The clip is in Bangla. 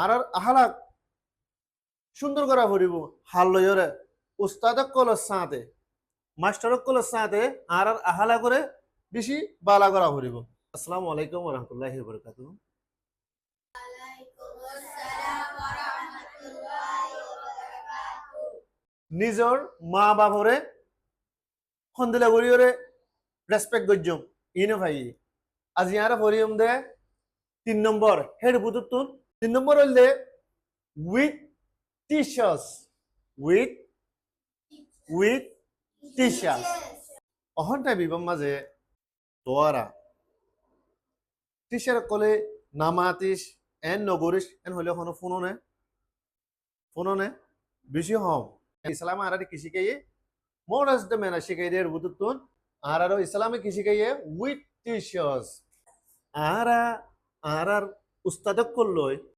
আর আহালাক সুন্দর করা ফুরিব হাল লইরে উস্তাদক কলর সাথে মাস্টারক কলর সাথে আর আহালা করে বেশি বালা করা ফুরিব। আসসালামু আলাইকুম ওয়া রাহমাতুল্লাহি ওয়া বারাকাতুহু। নিজর মা বাবরে হন্দিলা গরিয়রে রেসপেক্ট গজ্জম ইনে ভাই আজি আর ফরিয়ম দে 3 নম্বর হেড বুতুতুন 3 নম্বর হইলে with teachers with with teachers অহনটাই বিবাম মাঝে তোয়ারা টিচার কলে নামাতিস এন নগরিস এন হলে হনো ফোননে বেশি হম ইসলাম আর কৃষিকাইয়ে মোরাস দে মেনা শিখাই দের বুতুতুন আর ইসলামে কৃষিকাইয়ে উইথ টিচার্স আর আর উস্তাদক করলই